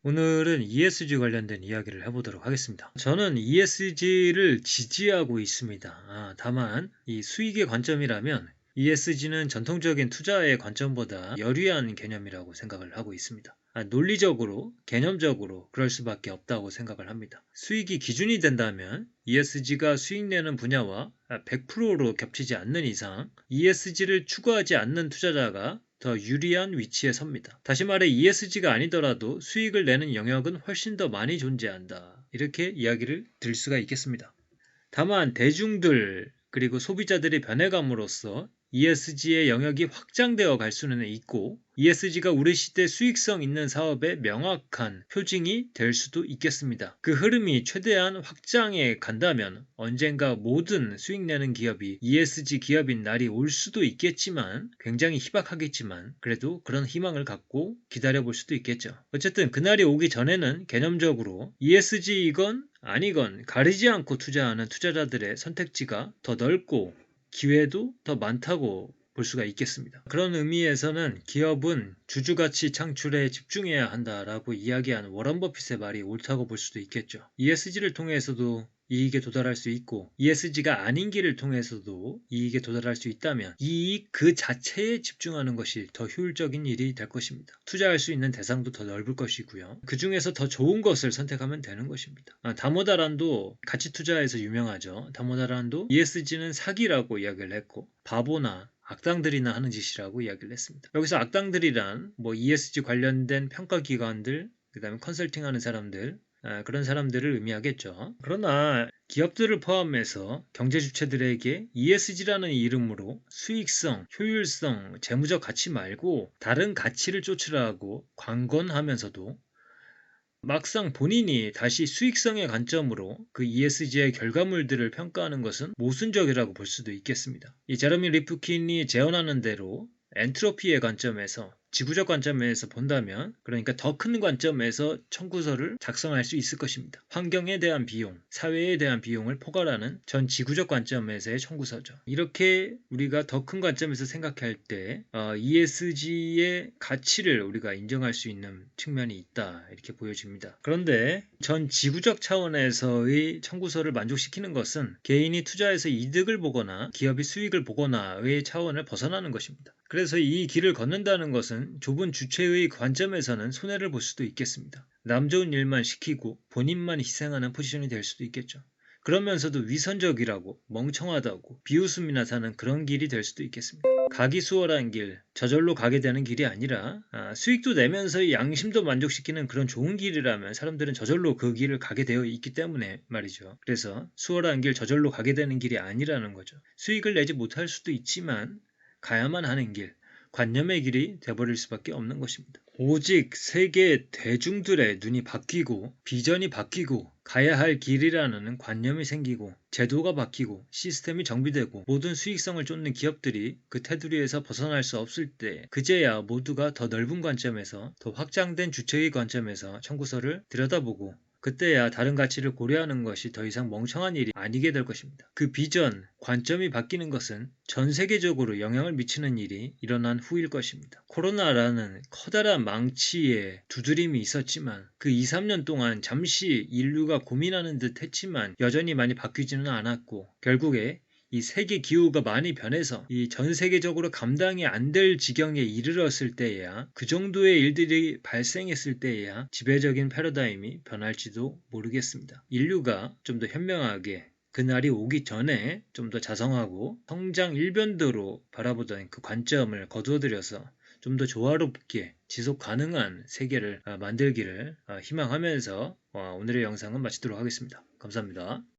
오늘은 ESG 관련된 이야기를 해보도록 하겠습니다. 저는 ESG를 지지하고 있습니다. 다만 이 수익의 관점이라면 ESG는 전통적인 투자의 관점보다 열위한 개념이라고 생각을 하고 있습니다. 논리적으로, 개념적으로 그럴 수밖에 없다고 생각을 합니다. 수익이 기준이 된다면 ESG가 수익 내는 분야와 100%로 겹치지 않는 이상 ESG를 추구하지 않는 투자자가 더 유리한 위치에 섭니다. 다시 말해 ESG가 아니더라도 수익을 내는 영역은 훨씬 더 많이 존재한다. 이렇게 이야기를 드릴 수가 있겠습니다. 다만 대중들 그리고 소비자들의 변해감으로써 ESG의 영역이 확장되어 갈 수는 있고 ESG가 우리 시대 수익성 있는 사업의 명확한 표징이 될 수도 있겠습니다. 그 흐름이 최대한 확장해 간다면 언젠가 모든 수익 내는 기업이 ESG 기업인 날이 올 수도 있겠지만 굉장히 희박하겠지만 그래도 그런 희망을 갖고 기다려볼 수도 있겠죠. 어쨌든 그날이 오기 전에는 개념적으로 ESG이건 아니건 가리지 않고 투자하는 투자자들의 선택지가 더 넓고 기회도 더 많다고 볼 수가 있겠습니다. 그런 의미에서는 기업은 주주가치 창출에 집중해야 한다라고 이야기한 워런 버핏의 말이 옳다고 볼 수도 있겠죠. ESG를 통해서도 이익에 도달할 수 있고 ESG가 아닌 길을 통해서도 이익에 도달할 수 있다면 이익 그 자체에 집중하는 것이 더 효율적인 일이 될 것입니다. 투자할 수 있는 대상도 더 넓을 것이고요. 그 중에서 더 좋은 것을 선택하면 되는 것입니다. 다모다란도 가치 투자에서 유명하죠. 다모다란도 ESG는 사기라고 이야기를 했고 바보나 악당들이나 하는 짓이라고 이야기를 했습니다. 여기서 악당들이란 ESG 관련된 평가기관들, 그 다음에 컨설팅하는 사람들, 그런 사람들을 의미하겠죠. 그러나 기업들을 포함해서 경제 주체들에게 ESG라는 이름으로 수익성, 효율성, 재무적 가치 말고 다른 가치를 쫓으라고 광건하면서도 막상 본인이 다시 수익성의 관점으로 그 ESG의 결과물들을 평가하는 것은 모순적이라고 볼 수도 있겠습니다. 이 제러미 리프킨이 제언하는 대로 엔트로피의 관점에서 지구적 관점에서 본다면 그러니까 더 큰 관점에서 청구서를 작성할 수 있을 것입니다. 환경에 대한 비용, 사회에 대한 비용을 포괄하는 전 지구적 관점에서의 청구서죠. 이렇게 우리가 더 큰 관점에서 생각할 때 ESG의 가치를 우리가 인정할 수 있는 측면이 있다 이렇게 보여집니다. 그런데 전 지구적 차원에서의 청구서를 만족시키는 것은 개인이 투자해서 이득을 보거나 기업이 수익을 보거나의 차원을 벗어나는 것입니다. 그래서 이 길을 걷는다는 것은 좁은 주체의 관점에서는 손해를 볼 수도 있겠습니다. 남 좋은 일만 시키고 본인만 희생하는 포지션이 될 수도 있겠죠. 그러면서도 위선적이라고 멍청하다고 비웃음이 나타나는 그런 길이 될 수도 있겠습니다. 가기 수월한 길, 저절로 가게 되는 길이 아니라 수익도 내면서 양심도 만족시키는 그런 좋은 길이라면 사람들은 저절로 그 길을 가게 되어 있기 때문에 말이죠. 그래서 수월한 길, 저절로 가게 되는 길이 아니라는 거죠. 수익을 내지 못할 수도 있지만 가야만 하는 길, 관념의 길이 돼버릴 수밖에 없는 것입니다. 오직 세계 대중들의 눈이 바뀌고 비전이 바뀌고 가야 할 길이라는 관념이 생기고 제도가 바뀌고 시스템이 정비되고 모든 수익성을 쫓는 기업들이 그 테두리에서 벗어날 수 없을 때 그제야 모두가 더 넓은 관점에서 더 확장된 주체의 관점에서 청구서를 들여다보고 그때야 다른 가치를 고려하는 것이 더 이상 멍청한 일이 아니게 될 것입니다. 그 비전, 관점이 바뀌는 것은 전 세계적으로 영향을 미치는 일이 일어난 후일 것입니다. 코로나라는 커다란 망치에 두드림이 있었지만 그 2, 3년 동안 잠시 인류가 고민하는 듯 했지만 여전히 많이 바뀌지는 않았고 결국에 이 세계 기후가 많이 변해서 이 전 세계적으로 감당이 안 될 지경에 이르렀을 때에야 그 정도의 일들이 발생했을 때에야 지배적인 패러다임이 변할지도 모르겠습니다. 인류가 좀 더 현명하게 그날이 오기 전에 좀 더 자성하고 성장 일변도로 바라보던 그 관점을 거두어들여서 좀 더 조화롭게 지속 가능한 세계를 만들기를 희망하면서 오늘의 영상은 마치도록 하겠습니다. 감사합니다.